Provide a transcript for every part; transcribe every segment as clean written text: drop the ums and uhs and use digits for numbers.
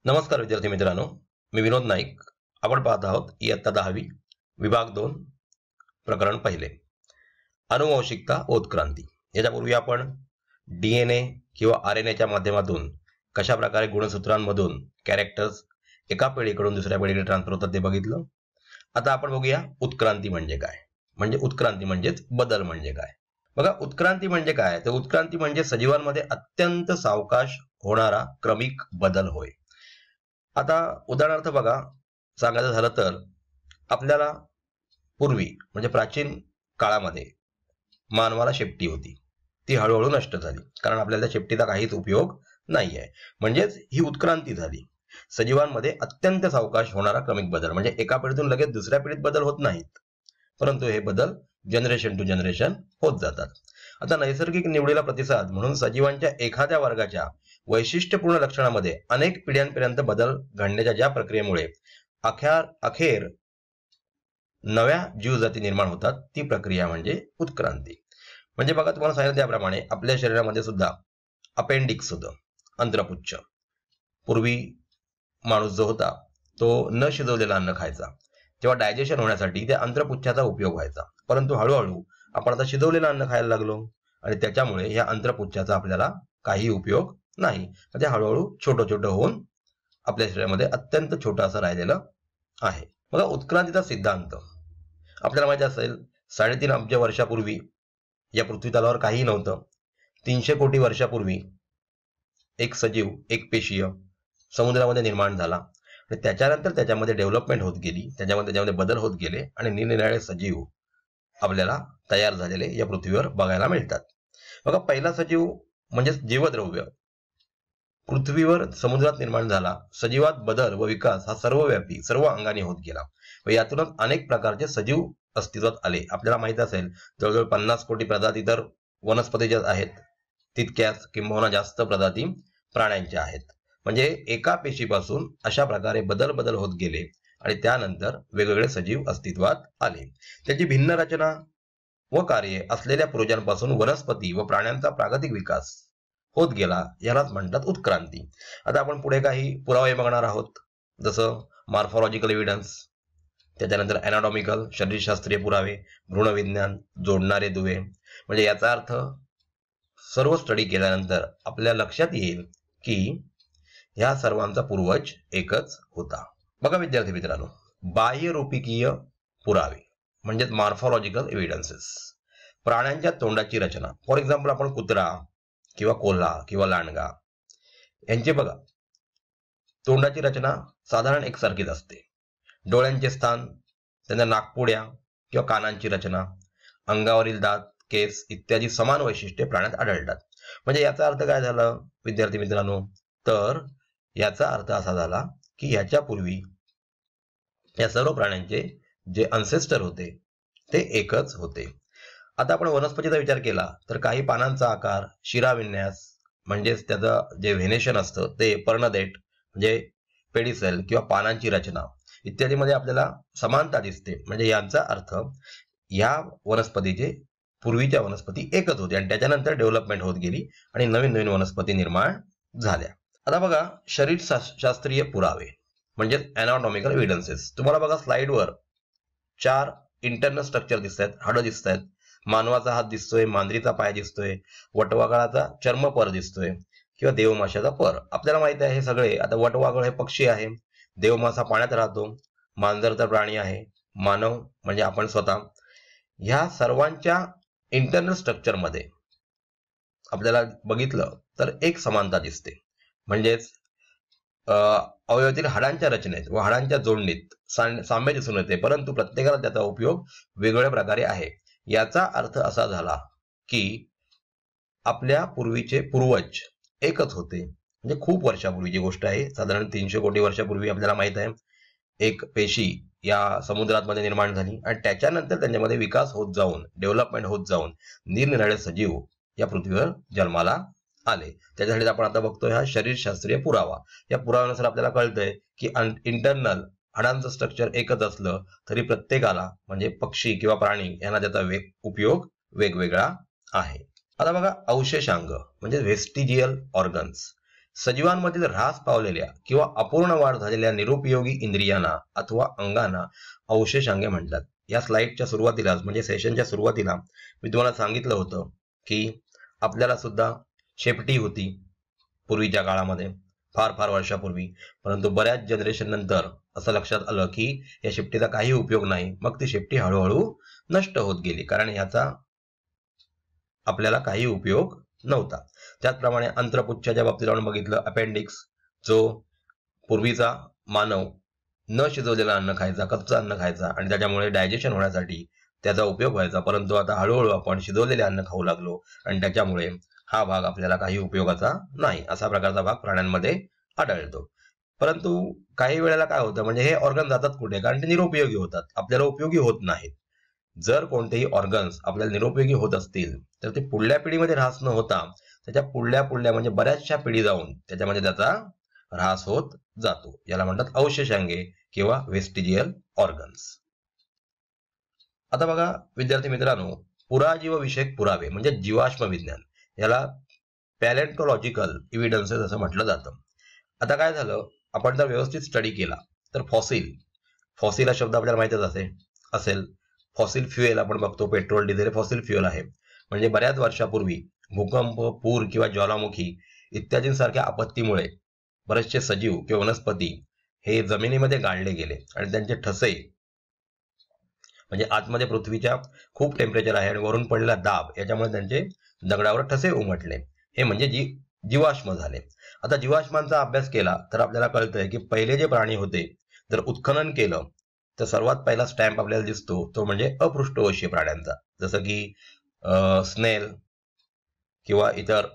नमस्कार विद्यार्थी मित्रांनो, मी विनोद नाईक. आपण पाहत आहोत इयत्ता 10वी विभाग 2 प्रकरण पहिले अनुवांशिकता उत्क्रांती. याच्यापूर्वी आपण डीएनए किंवा आरएनएच्या माध्यमातून कशा प्रकारे गुणसूत्रांमधून कॅरेक्टर्स एका पिढीकडून दुसऱ्या पिढीकडे ट्रान्सफर होतात ते बघितलं. आता आपण बघूया उत्क्रांती म्हणजे काय. म्हणजे उत्क्रांती म्हणजेच बदल म्हणजे काय. बघा, उत्क्रांती म्हणजे काय, तर उत्क्रांती म्हणजे सजीवांमध्ये अत्यंत सावकाश होणारा क्रमिक बदल होय. आता उदाहरणार्थ बघा, सांगायचं झालं तर आपल्याला पूर्वी म्हणजे प्राचीन काळामध्ये मानवाला शेपटी होती, ती हळूहळू नष्ट झाली कारण आपल्याला शेपटीचा काहीच उपयोग नाही आहे. म्हणजेच ही उत्क्रांती झाली. सजीवांमध्ये अत्यंत सावकाश होणारा क्रमिक बदल म्हणजे एका पिढीतून लगेच दुसऱ्या पिढीत बदल होत नाहीत, परंतु हे बदल जनरेशन टू जनरेशन होत जातात. आता नैसर्गिक निवडीला प्रतिसाद म्हणून सजीवांच्या एखाद्या वर्गाच्या वैशिष्ट्यपूर्ण लक्षणामध्ये अनेक पिढ्यांपर्यंत बदल घडण्याच्या ज्या प्रक्रियेमुळे अखेर नव्या जीवजाती निर्माण होतात ती प्रक्रिया म्हणजे उत्क्रांती. म्हणजे बघा, तुम्हाला सांगितलं त्याप्रमाणे आपल्या शरीरामध्ये सुद्धा अपेंडिक्स होतं, अंत्रपुच्छ. पूर्वी माणूस जो होता तो न शिजवलेलं अन्न खायचा, तेव्हा डायजेशन होण्यासाठी त्या अंत्रपुच्छाचा उपयोग व्हायचा. परंतु हळूहळू आपण आता शिजवलेलं अन्न खायला लागलो आणि त्याच्यामुळे या अंत्रपुच्छाचा आपल्याला काही उपयोग नाही. म्हणजे हळूहळू छोटं छोटं होऊन आपल्या शरीरामध्ये अत्यंत छोटं असं राहिलेलं आहे. बघा, उत्क्रांतीचा सिद्धांत आपल्याला माहिती असेल. 3.5 अब्ज वर्षापूर्वी या पृथ्वी तलावर काही नव्हतं. 300 कोटी वर्षापूर्वी एक सजीव एक पेशीय समुद्रामध्ये निर्माण झाला आणि त्याच्यानंतर त्याच्यामध्ये डेव्हलपमेंट होत गेली, त्याच्यामध्ये बदल होत गेले आणि निरनिराळे सजीव आपल्याला तयार झालेले या पृथ्वीवर बघायला मिळतात. बघा, पहिला सजीव म्हणजे जीवद्रव्य पृथ्वीवर समुद्रात निर्माण झाला. सजीवात बदल व विकास हा सर्वव्यापी सर्व अंगाने होत गेला व यातूनच अनेक प्रकारचे सजीव अस्तित्वात आले. आपल्याला माहित असेल जवळजवळ 50 कोटी प्रजाती तर वनस्पतीच्या आहेत, तितक्याच किंबहुना जास्त प्रजाती प्राण्यांच्या आहेत. म्हणजे एका पेशीपासून अशा प्रकारे बदल होत गेले आणि त्यानंतर वेगवेगळे सजीव अस्तित्वात आले. त्याची भिन्न रचना व कार्ये असलेल्या पूर्वजांपासून वनस्पती व प्राण्यांचा प्रागतिक विकास होत गेला, यालाच म्हणतात उत्क्रांती. आता आपण पुढे काही पुरावे बघणार आहोत, जसं मॉर्फॉलॉजिकल एव्हिडन्स, त्याच्यानंतर अॅनाटॉमिकल शरीरशास्त्रीय पुरावे, भ्रूणविज्ञान, जोडणारे दुवे. म्हणजे याचा अर्थ सर्व स्टडी केल्यानंतर आपल्या लक्षात येईल की ह्या सर्वांचा पूर्वज एकच होता. बघा विद्यार्थी मित्रांनो, बाह्यरूपिकीय पुरावे म्हणजे मॉर्फॉलॉजिकल एव्हिडन्सेस. प्राण्यांच्या तोंडाची रचना, फॉर एक्झाम्पल आपण कुत्रा किंवा कोल्हा किंवा लांडगा यांचे बघा, तोंडाची रचना साधारण एकसारखीच असते. डोळ्यांचे स्थान, त्यांच्या नाकपुड्या किंवा कानांची रचना, अंगावरील दात, केस इत्यादी समान वैशिष्ट्ये प्राण्यात आढळतात. म्हणजे याचा अर्थ काय झाला विद्यार्थी मित्रांनो, तर याचा अर्थ असा झाला की याच्यापूर्वी या सर्व प्राण्यांचे जे अनसेस्टर होते ते एकच होते. आता आपण वनस्पतीचा विचार केला तर काही पानांचा आकार, शिराविन्यास म्हणजेच त्याचं जे व्हेनेशन असतं ते, पर्णदेठ म्हणजे पेडिसेल किंवा पानांची रचना इत्यादीमध्ये आपल्याला समानता दिसते. म्हणजे यांचा अर्थ या वनस्पतीचे पूर्वीच्या वनस्पती एकच होते आणि त्याच्यानंतर डेव्हलपमेंट होत गेली आणि नवीन नवीन वनस्पती निर्माण झाल्या. आता बघा, शरीरशास्त्रीय पुरावे म्हणजे अॅनाटॉमिकल एव्हिडन्सेस. तुम्हाला बघा स्लाइडवर 4 इंटरनल स्ट्रक्चर दिसत आहेत, हाडं दिसत आहेत. मानवाचा हात दिसतोय, मांजरीचा पाय दिसतोय, वटवाघळाचा चर्मपर दिसतोय किंवा देवमाशाचा पर. आपल्याला माहिती आहे हे सगळे. आता वटवाघळ हे पक्षी आहे, देवमासा पाण्यात राहतो, मांजर तर प्राणी आहे, मानव म्हणजे आपण स्वतः. ह्या सर्वांच्या इंटरनल स्ट्रक्चर मध्ये आपल्याला बघितलं तर एक समानता दिसते. म्हणजेच अवयवातील हाडांच्या रचनेत व हाडांच्या जोडणीत साम्य दिसून येते, परंतु प्रत्येकाला त्याचा उपयोग वेगवेगळ्या प्रकारे आहे. याचा अर्थ असा झाला की आपल्या पूर्वीचे पूर्वज एकच होते. म्हणजे खूप वर्षापूर्वीची गोष्ट आहे, साधारण 300 कोटी वर्षापूर्वी आपल्याला माहित आहे एक पेशी या समुद्रामध्ये निर्माण झाली आणि त्याच्यानंतर त्यांच्यामध्ये विकास होत जाऊन, डेव्हलपमेंट होत जाऊन निरनिराळे सजीव या पृथ्वीवर जन्माला आले. त्याच्यासाठी आपण आता बघतोय हा शरीरशास्त्रीय पुरावा. या पुराव्यानुसार आपल्याला कळतंय की इंटरनल हाडांचं स्ट्रक्चर एकच असलं तरी प्रत्येकाला म्हणजे पक्षी किंवा प्राणी यांना त्याचा उपयोग वेगवेगळा आहे. आता बघा, अवशेषांग म्हणजे व्हेस्टिजियल ऑर्गन्स. सजीवांमधील ऱ्हास पावलेल्या किंवा अपूर्ण वाढ झालेल्या निरुपयोगी इंद्रियांना अथवा अंगांना अवशेषांगे म्हणतात. या स्लाइडच्या सुरुवातीलाच म्हणजे सेशनच्या सुरुवातीला मी तुम्हाला सांगितलं होतं की आपल्याला सुद्धा शेपटी होती पूर्वीच्या काळामध्ये, फार फार वर्षापूर्वी, परंतु बऱ्याच जनरेशन नंतर असं लक्षात आलं की या शेपटीचा काही उपयोग नाही. मग ती शेपटी हळूहळू नष्ट होत गेली कारण याचा आपल्याला काही उपयोग नव्हता. त्याचप्रमाणे अंत्रपुच्छाच्या बाबतीत आपण बघितलं, अपेंडिक्स, जो पूर्वीचा मानव न शिजवलेलं अन्न खायचा, कच्चं अन्न खायचा आणि त्याच्यामुळे डायजेशन होण्यासाठी त्याचा उपयोग व्हायचा, परंतु आता हळूहळू आपण शिजवलेले अन्न खाऊ लागलो आणि त्याच्यामुळे हा भाग आपल्याला काही उपयोगाचा नाही, असा प्रकारचा भाग प्राण्यांमध्ये आढळतो. परंतु काही वेळेला काय होतं, म्हणजे हे ऑर्गन जातात कुठे, कारण ते निरुपयोगी होतात, आपल्याला उपयोगी होत नाहीत. जर कोणतेही ऑर्गन्स आपल्याला निरुपयोगी होत असतील तर ते पुढल्या पिढीमध्ये ऱ्हास न होता त्याच्या पुढल्या म्हणजे बऱ्याचशा पिढी जाऊन त्याच्यामध्ये त्याचा ऱ्हास होत जातो. याला म्हणतात अवशेषांगे किंवा वेस्टिजियल ऑर्गन्स. आता बघा विद्यार्थी मित्रांनो, पुराजीव विषयक पुरावे म्हणजे जीवाश्म विज्ञान, याला पॅलेंटोलॉजिकल इव्हिडन्सेस असं म्हटलं जातं. आता काय झालं, आपण जर व्यवस्थित स्टडी केला तर फॉसिल हा शब्द आपल्याला माहितच असेल. फॉसिल फ्युएल आपण बघतो, पेट्रोल, डिझेल फॉसिल फ्युएल आहे. म्हणजे बऱ्याच वर्षापूर्वी भूकंप, पूर किंवा ज्वालामुखी इत्यादींसारख्या आपत्तीमुळे बरेचसे सजीव किंवा वनस्पती हे जमिनीमध्ये गाडले गेले आणि त्यांचे ठसे, म्हणजे आतमध्ये पृथ्वीच्या खूप टेम्परेचर आहे आणि वरून पडलेला दाब, याच्यामुळे त्यांचे दगडावर ठसे उमटले. हे म्हणजे जीवाश्म झाले. आता जीवाश्मांचा अभ्यास केला तर आपल्याला कळतंय की पहिले जे प्राणी होते, जर उत्खनन केलं तर सर्वात पहिला स्टॅम्प आपल्याला दिसतो तो म्हणजे अपृष्ठवंशीय प्राण्यांचा, जसं की स्नेल किंवा इतर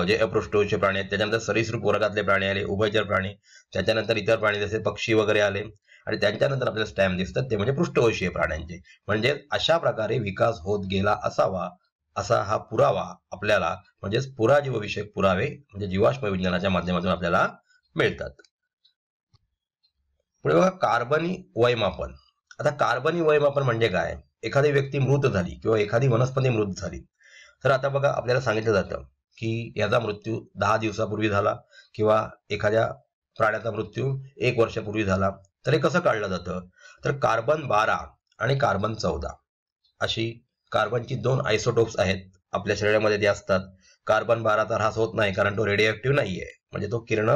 जे अपृष्ठवंशीय प्राणी आहेत. त्याच्यानंतर सरीसृप वर्गातले प्राणी आले, उभयचर प्राणी, त्याच्यानंतर इतर प्राणी जसे पक्षी वगैरे आले आणि त्यांच्यानंतर आपल्याला स्टॅम्प दिसतात ते म्हणजे पृष्ठवंशीय प्राण्यांचे. म्हणजे अशा प्रकारे विकास होत गेला असावा असा हा पुरावा आपल्याला म्हणजेच पुराजीवविषयक पुरावे म्हणजे जीवाश्म विज्ञानाच्या माध्यमातून आपल्याला मिळतात. पुढे बघा कार्बनी वयमापन. आता कार्बनी वयमापन म्हणजे काय, एखादी व्यक्ती मृत झाली किंवा एखादी वनस्पती मृत झाली तर आता बघा आपल्याला सांगितलं जातं की याचा मृत्यू 10 दिवसापूर्वी झाला किंवा एखाद्या प्राण्याचा मृत्यू 1 वर्षापूर्वी झाला. तर हे कसं काढलं जातं, तर कार्बन 12 आणि कार्बन 14 अशी कार्बनची 2 आयसोटोप्स आहेत आपल्या शरीरामध्ये, ते असतात. कार्बन 12चा ऱ्हास होत नाही कारण तो रेडिओ नाहीये, म्हणजे तो किरण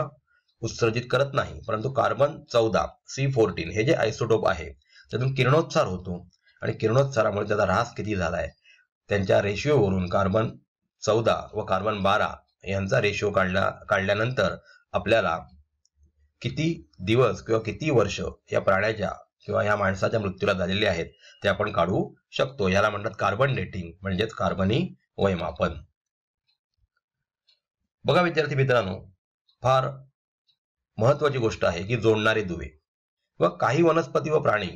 उत्सर्जित करत नाही, परंतु कार्बन 14 C14 हे जे आयसोटोप आहे त्यातून किरणोत्सार होतो आणि किरणोत्सारामुळे त्याचा ऱ्हास किती झालाय त्यांच्या रेशिओवरून कार्बन 14 व कार्बन 12 यांचा रेशिओ काढल्यानंतर आपल्याला किती दिवस किंवा किती वर्ष या प्राण्याच्या किंवा या माणसाच्या मृत्यूला झालेले आहेत ते आपण काढू शकतो. याला म्हणतात कार्बन डेटिंग म्हणजेच कार्बनी वयमापन. बघा विद्यार्थी मित्रांनो, फार महत्वाची गोष्ट आहे की जोडणारे दुवे व काही वनस्पती व प्राणी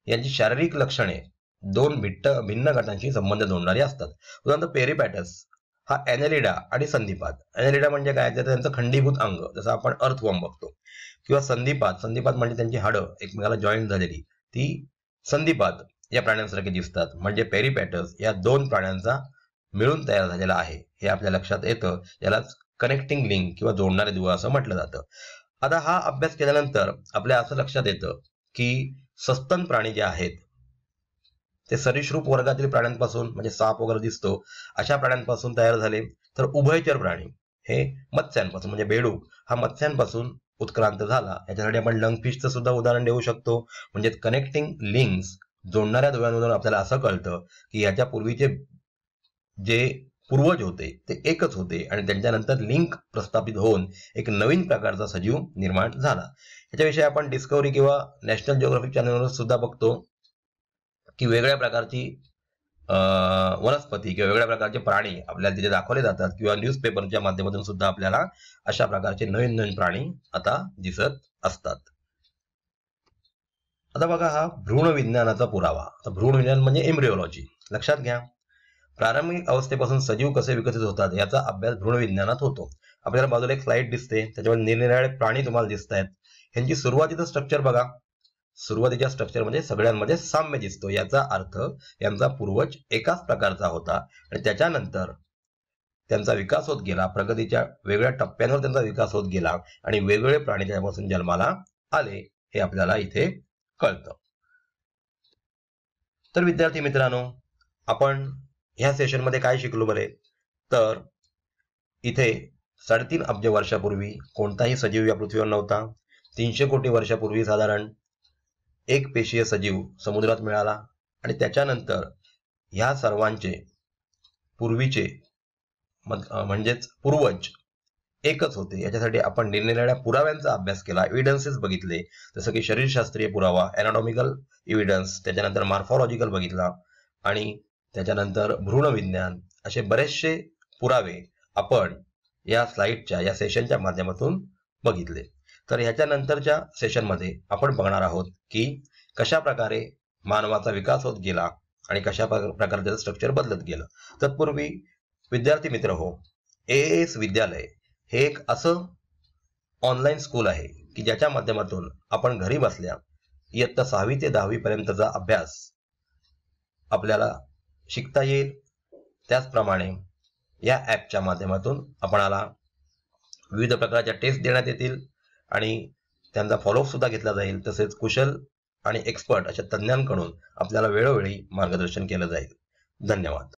यांची शारीरिक लक्षणे 2 भिन्न गटांशी संबंध जोडणारी असतात. उदाहरणार्थ पेरिपॅटस हा एनेलिडा आणि संधिपाद. एनेलिडा म्हणजे काय, तर त्यांचं खंडीभूत अंग, जसं आपण अर्थवर्म बघतो, किंवा संधिपाद म्हणजे त्यांची हाडं एकमेकाला जॉईंट झालेली, ती संधिपाद या प्राण्यांसारखी दिसतात. म्हणजे पेरिपॅटस या 2 प्राण्यांचा मिळून तयार झालेला आहे हे आपल्या लक्षात येतं. यालाच कनेक्टिंग लिंक किंवा जोडणारे दुवा असं म्हटलं जातं. आता हा अभ्यास केल्यानंतर आपल्या असं लक्षात येतं की सस्तन प्राणी जे आहेत ते सरीसृप वर्गातील प्राण्यांपासून, म्हणजे साप वगैरे दिसतो अशा प्राण्यांपासून तयार झाले, तर उभयचर प्राणी हे मत्स्यांपासून, म्हणजे बेडूक हा मत्स्यांपासून उत्क्रांत झाला. याच्यासाठी आपण लंगफिशचं सुद्धा उदाहरण देऊ शकतो. म्हणजे कनेक्टिंग लिंक्स, जोडणाऱ्या दुव्यांमधून आपल्याला असं कळतं की याच्या पूर्वीचे जे पूर्वज होते ते एकच होते आणि त्यांच्यानंतर लिंक प्रस्थापित होऊन एक नवीन प्रकारचा सजीव निर्माण झाला. याच्याविषयी आपण डिस्कवरी किंवा नॅशनल जिओग्राफिक चॅनलवर सुद्धा बघतो की वेगळ्या प्रकारची वनस्पती किंवा वेगळ्या प्रकारचे प्राणी आपल्याला तिथे दाखवले जातात किंवा न्यूजपेपरच्या माध्यमातून सुद्धा आपल्याला अशा प्रकारचे नवीन नवीन प्राणी आता दिसत असतात. आता बघा हा भ्रूण विज्ञानाचा पुरावा. आता भ्रूण विज्ञान म्हणजे एम्ब्रिओलॉजी. लक्षात घ्या, प्रारंभिक अवस्थेपासून सजीव कसे विकसित होतात याचा अभ्यास भ्रूण विज्ञानात होतो. आपल्याला बाजूला एक स्लाइड दिसते, त्याच्यावर निरनिराळे प्राणी तुम्हाला दिसत आहेत. यांची सुरुवातीचं स्ट्रक्चर बघा, सुरुवातीच्या स्ट्रक्चर म्हणजे सगळ्यांमध्ये साम्य दिसतो. याचा अर्थ यांचा पूर्वज एकाच प्रकारचा होता आणि त्याच्यानंतर त्यांचा विकास होत गेला, प्रगतीच्या वेगळ्या टप्प्यांवर त्यांचा विकास होत गेला आणि वेगवेगळे प्राणी त्यापासून जन्माला आले हे आपल्याला इथे कळतं. तर विद्यार्थी मित्रांनो, आपण ह्या सेशनमध्ये काय शिकलो बरे? तर इथे 3.5 अब्ज वर्षापूर्वी कोणताही सजीव या पृथ्वीवर नव्हता. 300 कोटी वर्षापूर्वी साधारण एक पेशीय सजीव समुद्रात मिळाला आणि त्याच्यानंतर ह्या सर्वांचे पूर्वीचे म्हणजेच पूर्वज एकच होते. याच्यासाठी आपण निरनिराळ्या पुराव्यांचा अभ्यास केला, एव्हिडन्सेस बघितले, जसं की शरीरशास्त्रीय पुरावा, एनाटॉमिकल एव्हिडन्स, त्याच्यानंतर मॉर्फॉलॉजिकल बघितला आणि त्याच्यानंतर भ्रूणविज्ञान, असे बरेचसे पुरावे आपण या स्लाइडच्या या सेशनच्या माध्यमातून बघितले. तर ह्याच्यानंतरच्या सेशनमध्ये आपण बघणार आहोत की कशा प्रकारे मानवाचा विकास होत गेला आणि कशा प्रकारे त्याचं स्ट्रक्चर बदलत गेलं. तत्पूर्वी विद्यार्थी मित्र हो, AAS विद्यालय हे एक असं ऑनलाईन स्कूल आहे की ज्याच्या माध्यमातून आपण घरी बसल्या इयत्ता 6वी ते 10वी पर्यंतचा अभ्यास आपल्याला शिकता येईल. त्याचप्रमाणे या ॲपच्या माध्यमातून आपणाला विविध प्रकारच्या टेस्ट देण्यात येतील आणि त्यांचा फॉलोअप सुद्धा घेतला जाईल. तसेच कुशल आणि एक्सपर्ट अशा तज्ज्ञांकडून आपल्याला वेळोवेळी मार्गदर्शन केलं जाईल. धन्यवाद.